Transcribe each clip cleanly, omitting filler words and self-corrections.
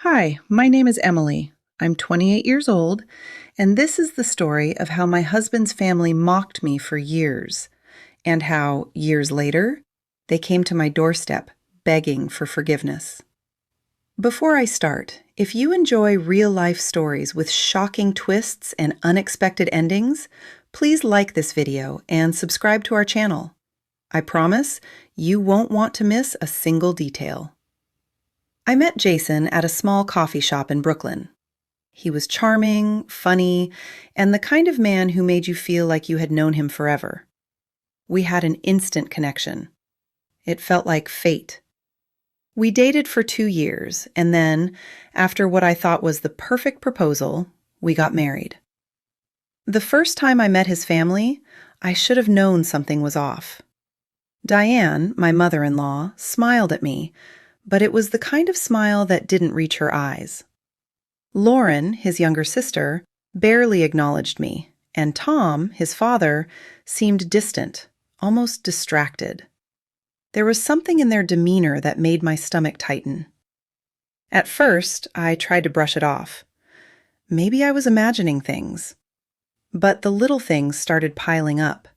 Hi, my name is Emily. I'm 28 years old, and this is the story of how my husband's family mocked me for years, and how, years later, they came to my doorstep begging for forgiveness. Before I start, if you enjoy real life stories with shocking twists and unexpected endings, please like this video and subscribe to our channel. I promise you won't want to miss a single detail. I met Jason at a small coffee shop in Brooklyn. He was charming, funny, and the kind of man who made you feel like you had known him forever. We had an instant connection. It felt like fate. We dated for 2 years, and then, after what I thought was the perfect proposal, we got married. The first time I met his family, I should have known something was off. Diane, my mother-in-law, smiled at me, but it was the kind of smile that didn't reach her eyes. Lauren, his younger sister, barely acknowledged me, and Tom, his father, seemed distant, almost distracted. There was something in their demeanor that made my stomach tighten. At first, I tried to brush it off. Maybe I was imagining things. But the little things started piling up.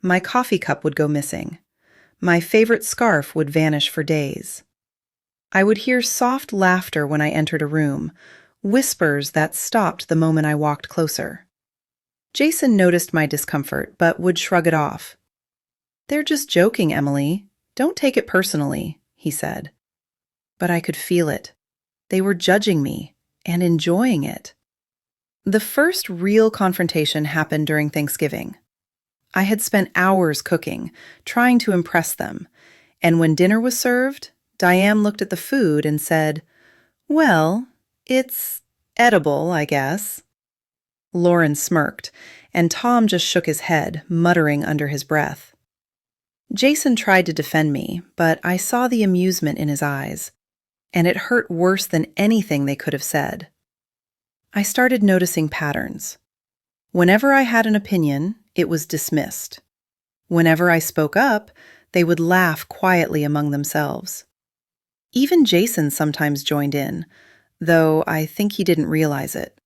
My coffee cup would go missing. My favorite scarf would vanish for days. I would hear soft laughter when I entered a room, whispers that stopped the moment I walked closer. Jason noticed my discomfort, but would shrug it off. "They're just joking, Emily. Don't take it personally," he said. But I could feel it. They were judging me and enjoying it. The first real confrontation happened during Thanksgiving. I had spent hours cooking, trying to impress them, and when dinner was served, Diane looked at the food and said, "Well, it's edible, I guess." Lauren smirked, and Tom just shook his head, muttering under his breath. Jason tried to defend me, but I saw the amusement in his eyes, and it hurt worse than anything they could have said. I started noticing patterns. Whenever I had an opinion, it was dismissed. Whenever I spoke up, they would laugh quietly among themselves. Even Jason sometimes joined in, though I think he didn't realize it.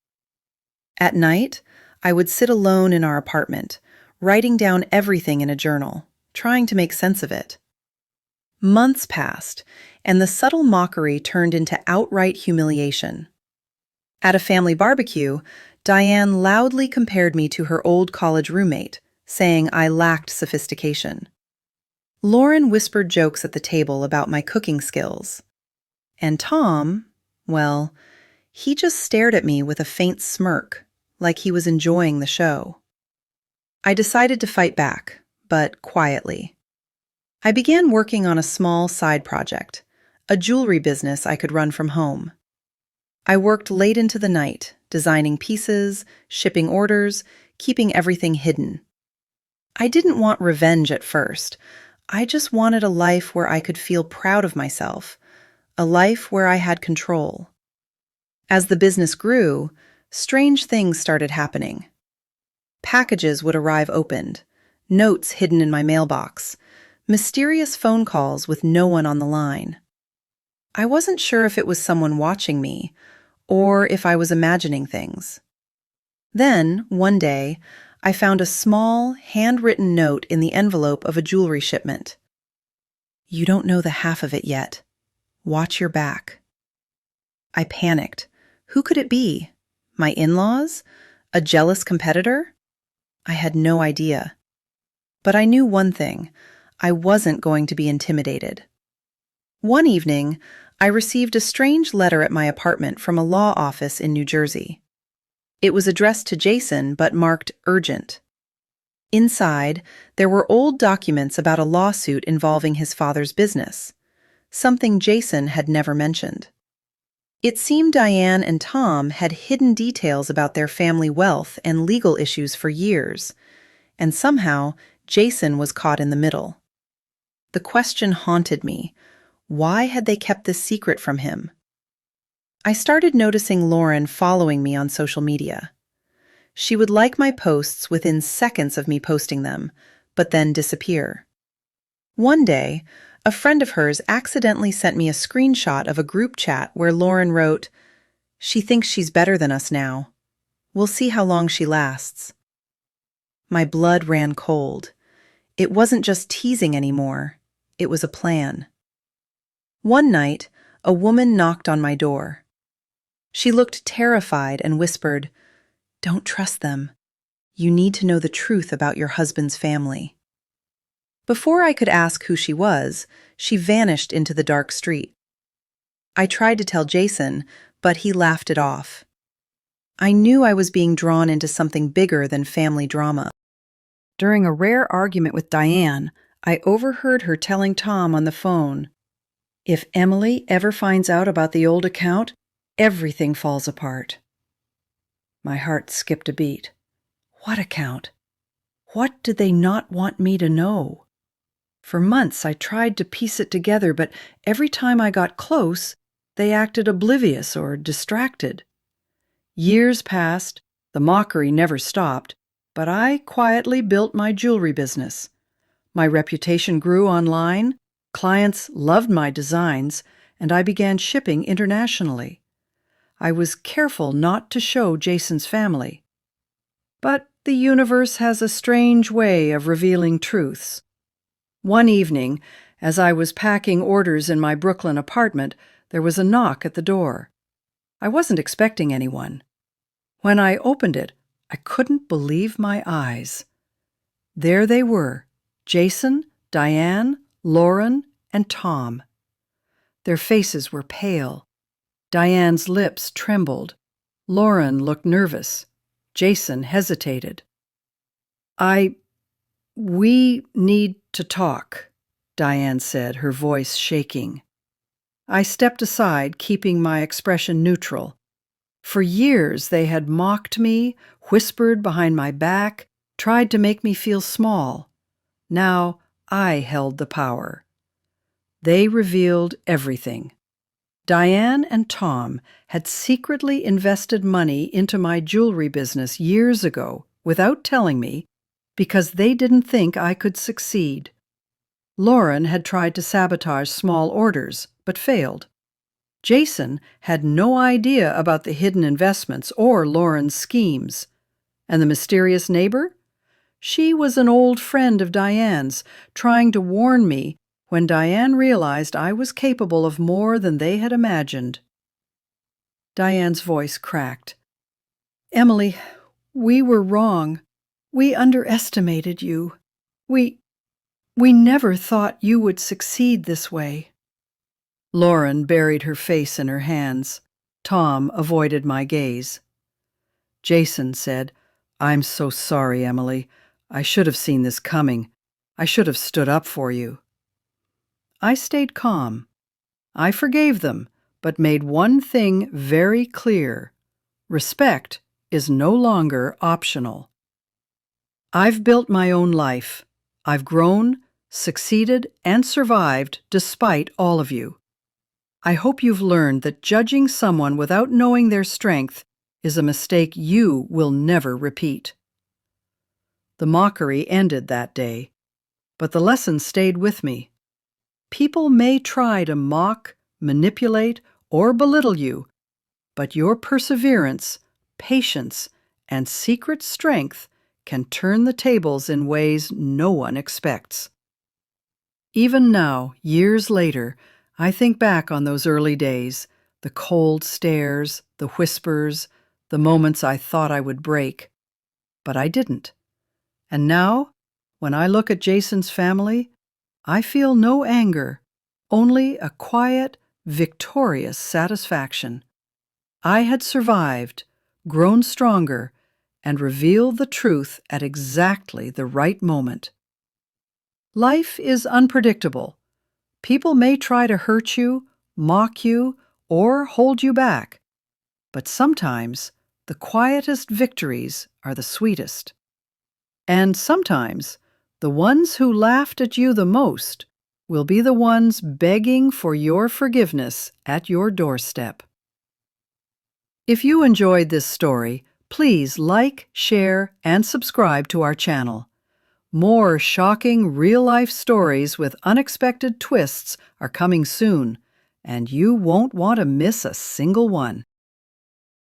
At night, I would sit alone in our apartment, writing down everything in a journal, trying to make sense of it. Months passed, and the subtle mockery turned into outright humiliation. At a family barbecue, Diane loudly compared me to her old college roommate, saying I lacked sophistication. Lauren whispered jokes at the table about my cooking skills. And Tom, well, he just stared at me with a faint smirk, like he was enjoying the show. I decided to fight back, but quietly. I began working on a small side project, a jewelry business I could run from home. I worked late into the night, designing pieces, shipping orders, keeping everything hidden. I didn't want revenge at first. I just wanted a life where I could feel proud of myself, a life where I had control. As the business grew, strange things started happening. Packages would arrive opened, notes hidden in my mailbox, mysterious phone calls with no one on the line. I wasn't sure if it was someone watching me, or if I was imagining things. Then, one day, I found a small, handwritten note in the envelope of a jewelry shipment. "You don't know the half of it yet. Watch your back." I panicked. Who could it be? My in-laws? A jealous competitor? I had no idea. But I knew one thing. I wasn't going to be intimidated. One evening, I received a strange letter at my apartment from a law office in New Jersey. It was addressed to Jason, but marked urgent. Inside, there were old documents about a lawsuit involving his father's business, something Jason had never mentioned. It seemed Diane and Tom had hidden details about their family wealth and legal issues for years, and somehow Jason was caught in the middle. The question haunted me. Why had they kept this secret from him? I started noticing Lauren following me on social media. She would like my posts within seconds of me posting them, but then disappear. One day, A friend of hers accidentally sent me a screenshot of a group chat where Lauren wrote, "She thinks she's better than us now. We'll see how long she lasts." My blood ran cold. It wasn't just teasing anymore. It was a plan. One night, a woman knocked on my door. She looked terrified and whispered, "Don't trust them. You need to know the truth about your husband's family." Before I could ask who she was, she vanished into the dark street. I tried to tell Jason, but he laughed it off. I knew I was being drawn into something bigger than family drama. During a rare argument with Diane, I overheard her telling Tom on the phone, "If Emily ever finds out about the old account, everything falls apart." My heart skipped a beat. What account? What did they not want me to know? For months I tried to piece it together, but every time I got close, they acted oblivious or distracted. Years passed, the mockery never stopped, but I quietly built my jewelry business. My reputation grew online, clients loved my designs, and I began shipping internationally. I was careful not to show Jason's family. But the universe has a strange way of revealing truths. One evening, as I was packing orders in my Brooklyn apartment, there was a knock at the door. I wasn't expecting anyone. When I opened it, I couldn't believe my eyes. There they were, Jason, Diane, Lauren, and Tom. Their faces were pale. Diane's lips trembled. Lauren looked nervous. Jason hesitated. We need to talk," Diane said, her voice shaking. I stepped aside, keeping my expression neutral. For years they had mocked me, whispered behind my back, tried to make me feel small. Now I held the power. They revealed everything. Diane and Tom had secretly invested money into my jewelry business years ago without telling me, because they didn't think I could succeed. Lauren had tried to sabotage small orders, but failed. Jason had no idea about the hidden investments or Lauren's schemes. And the mysterious neighbor? She was an old friend of Diane's, trying to warn me when Diane realized I was capable of more than they had imagined. Diane's voice cracked. "Emily, we were wrong. We underestimated you. We never thought you would succeed this way." Lauren buried her face in her hands. Tom avoided my gaze. Jason said, "I'm so sorry, Emily. I should have seen this coming. I should have stood up for you." I stayed calm. I forgave them, but made one thing very clear. Respect is no longer optional. I've built my own life. I've grown, succeeded, and survived despite all of you. I hope you've learned that judging someone without knowing their strength is a mistake you will never repeat. The mockery ended that day, but the lesson stayed with me. People may try to mock, manipulate, or belittle you, but your perseverance, patience, and secret strength can turn the tables in ways no one expects. Even now, years later, I think back on those early days, the cold stares, the whispers, the moments I thought I would break. But I didn't. And now, when I look at Jason's family, I feel no anger, only a quiet, victorious satisfaction. I had survived, grown stronger, and revealed the truth at exactly the right moment. Life is unpredictable. People may try to hurt you, mock you, or hold you back. But sometimes the quietest victories are the sweetest. And sometimes the ones who laughed at you the most will be the ones begging for your forgiveness at your doorstep. If you enjoyed this story, please like, share, and subscribe to our channel. More shocking real-life stories with unexpected twists are coming soon, and you won't want to miss a single one.